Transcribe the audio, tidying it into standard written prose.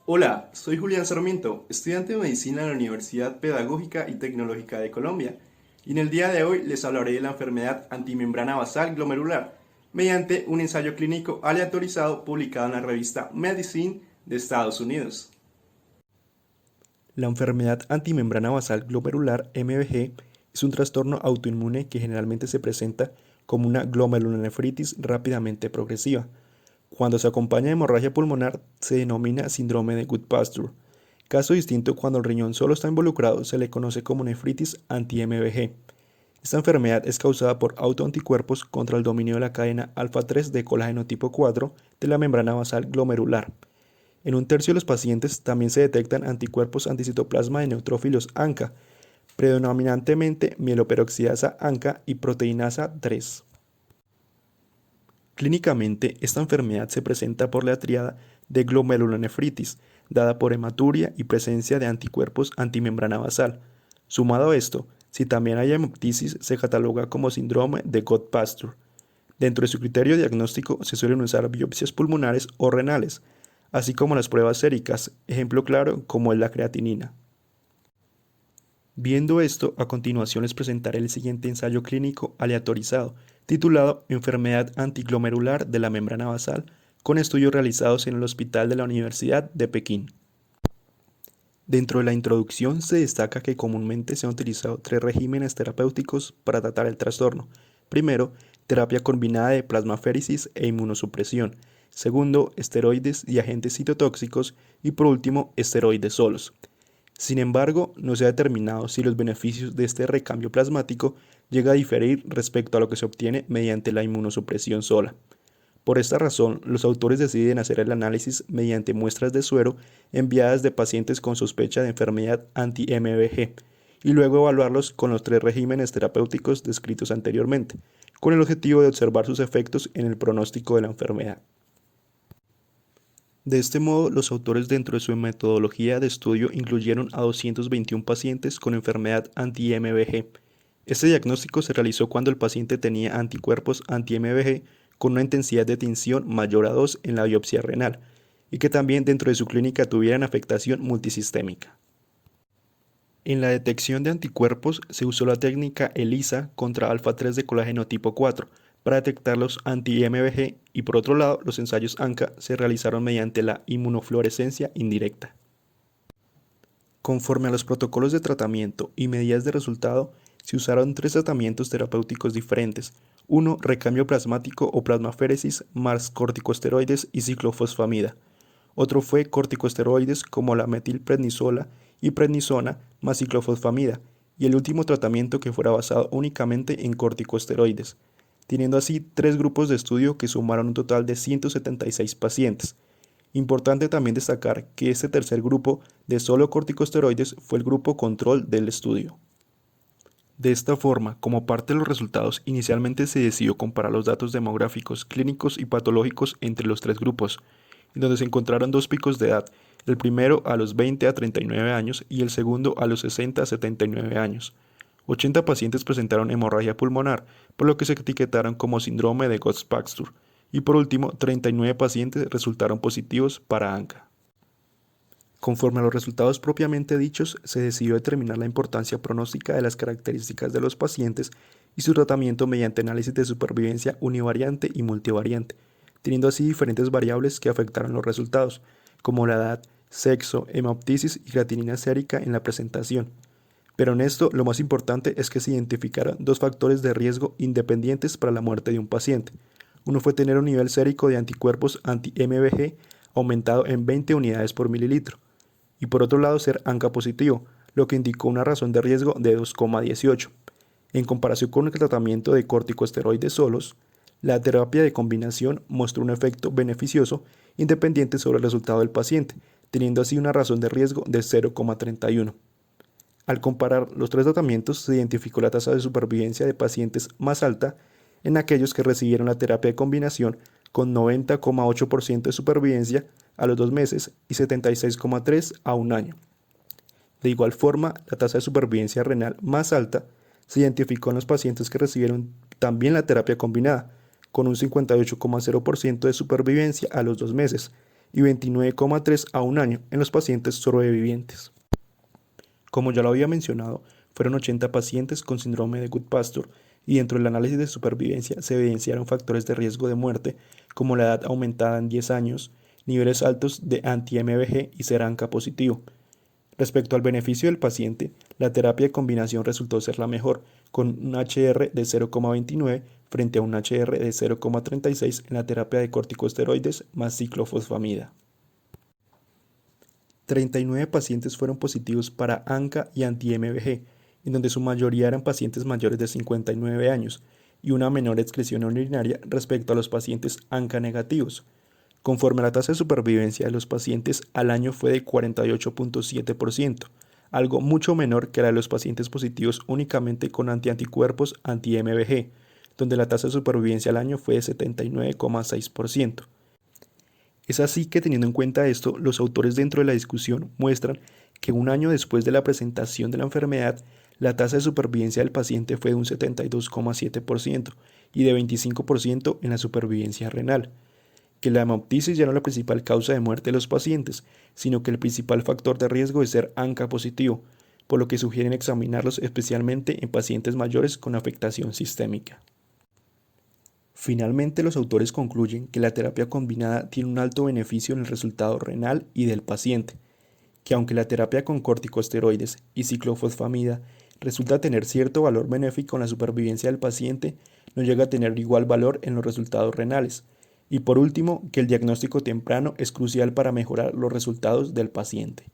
Hola, soy Julián Sarmiento, estudiante de medicina en la Universidad Pedagógica y Tecnológica de Colombia, y en el día de hoy les hablaré de la enfermedad antimembrana basal glomerular, mediante un ensayo clínico aleatorizado publicado en la revista Medicine de Estados Unidos. La enfermedad antimembrana basal glomerular (MBG) es un trastorno autoinmune que generalmente se presenta como una glomerulonefritis rápidamente progresiva. Cuando se acompaña de hemorragia pulmonar, se denomina síndrome de Goodpasture. Caso distinto, cuando el riñón solo está involucrado, se le conoce como nefritis anti-MBG. Esta enfermedad es causada por autoanticuerpos contra el dominio de la cadena alfa-3 de colágeno tipo 4 de la membrana basal glomerular. En un tercio de los pacientes también se detectan anticuerpos anticitoplasma de neutrófilos ANCA, predominantemente mieloperoxidasa ANCA y proteinasa 3. Clínicamente, esta enfermedad se presenta por la tríada de glomerulonefritis, dada por hematuria y presencia de anticuerpos antimembrana basal. Sumado a esto, si también hay hemoptisis, se cataloga como síndrome de Goodpasture. Dentro de su criterio diagnóstico se suelen usar biopsias pulmonares o renales, así como las pruebas séricas, ejemplo claro como es la creatinina. Viendo esto, a continuación les presentaré el siguiente ensayo clínico aleatorizado, titulado Enfermedad antiglomerular de la membrana basal, con estudios realizados en el Hospital de la Universidad de Pekín. Dentro de la introducción se destaca que comúnmente se han utilizado tres regímenes terapéuticos para tratar el trastorno. Primero, terapia combinada de plasmaféresis e inmunosupresión. Segundo, esteroides y agentes citotóxicos. Y por último, esteroides solos. Sin embargo, no se ha determinado si los beneficios de este recambio plasmático llega a diferir respecto a lo que se obtiene mediante la inmunosupresión sola. Por esta razón, los autores deciden hacer el análisis mediante muestras de suero enviadas de pacientes con sospecha de enfermedad anti-MBG y luego evaluarlos con los tres regímenes terapéuticos descritos anteriormente, con el objetivo de observar sus efectos en el pronóstico de la enfermedad. De este modo, los autores dentro de su metodología de estudio incluyeron a 221 pacientes con enfermedad anti-MBG. Este diagnóstico se realizó cuando el paciente tenía anticuerpos anti-MBG con una intensidad de tinción mayor a 2 en la biopsia renal y que también dentro de su clínica tuvieran afectación multisistémica. En la detección de anticuerpos se usó la técnica ELISA contra alfa-3 de colágeno tipo 4 para detectar los anti-MBG y por otro lado los ensayos ANCA se realizaron mediante la inmunofluorescencia indirecta. Conforme a los protocolos de tratamiento y medidas de resultado, se usaron tres tratamientos terapéuticos diferentes. Uno, recambio plasmático o plasmaféresis más corticosteroides y ciclofosfamida. Otro fue corticosteroides como la metilprednisola y prednisona más ciclofosfamida. Y el último tratamiento que fuera basado únicamente en corticosteroides, teniendo así tres grupos de estudio que sumaron un total de 176 pacientes. Importante también destacar que este tercer grupo de solo corticosteroides fue el grupo control del estudio. De esta forma, como parte de los resultados, inicialmente se decidió comparar los datos demográficos, clínicos y patológicos entre los tres grupos, en donde se encontraron dos picos de edad, el primero a los 20 a 39 años y el segundo a los 60 a 79 años. 80 pacientes presentaron hemorragia pulmonar, por lo que se etiquetaron como síndrome de Goodpasture, y por último, 39 pacientes resultaron positivos para ANCA. Conforme a los resultados propiamente dichos, se decidió determinar la importancia pronóstica de las características de los pacientes y su tratamiento mediante análisis de supervivencia univariante y multivariante, teniendo así diferentes variables que afectaron los resultados, como la edad, sexo, hemoptisis y creatinina sérica en la presentación. Pero en esto lo más importante es que se identificaron dos factores de riesgo independientes para la muerte de un paciente. Uno fue tener un nivel sérico de anticuerpos anti-MBG aumentado en 20 unidades por mililitro y por otro lado ser ANCA positivo, lo que indicó una razón de riesgo de 2,18. En comparación con el tratamiento de corticosteroides solos, la terapia de combinación mostró un efecto beneficioso independiente sobre el resultado del paciente, teniendo así una razón de riesgo de 0,31. Al comparar los tres tratamientos, se identificó la tasa de supervivencia de pacientes más alta en aquellos que recibieron la terapia de combinación con 90,8% de supervivencia a los 2 meses y 76,3% a un año. De igual forma, la tasa de supervivencia renal más alta se identificó en los pacientes que recibieron también la terapia combinada, con un 58,0% de supervivencia a los 2 meses y 29,3 a un año en los pacientes sobrevivientes. Como ya lo había mencionado, fueron 80 pacientes con síndrome de Goodpasture y dentro del análisis de supervivencia se evidenciaron factores de riesgo de muerte como la edad aumentada en 10 años, niveles altos de anti-MBG y ser ANCA positivo. Respecto al beneficio del paciente, la terapia de combinación resultó ser la mejor, con un HR de 0,29 frente a un HR de 0,36 en la terapia de corticosteroides más ciclofosfamida. 39 pacientes fueron positivos para ANCA y anti-MBG, en donde su mayoría eran pacientes mayores de 59 años y una menor excreción urinaria respecto a los pacientes ANCA negativos. Conforme la tasa de supervivencia de los pacientes al año fue de 48,7%, algo mucho menor que la de los pacientes positivos únicamente con antianticuerpos anti-MBG, donde la tasa de supervivencia al año fue de 79,6%. Es así que teniendo en cuenta esto, los autores dentro de la discusión muestran que un año después de la presentación de la enfermedad, la tasa de supervivencia del paciente fue de un 72,7% y de 25% en la supervivencia renal, que la hemoptisis ya no es la principal causa de muerte de los pacientes, sino que el principal factor de riesgo es ser ANCA positivo, por lo que sugieren examinarlos especialmente en pacientes mayores con afectación sistémica. Finalmente, los autores concluyen que la terapia combinada tiene un alto beneficio en el resultado renal y del paciente, que aunque la terapia con corticosteroides y ciclofosfamida resulta tener cierto valor benéfico en la supervivencia del paciente, no llega a tener igual valor en los resultados renales. Y por último, que el diagnóstico temprano es crucial para mejorar los resultados del paciente.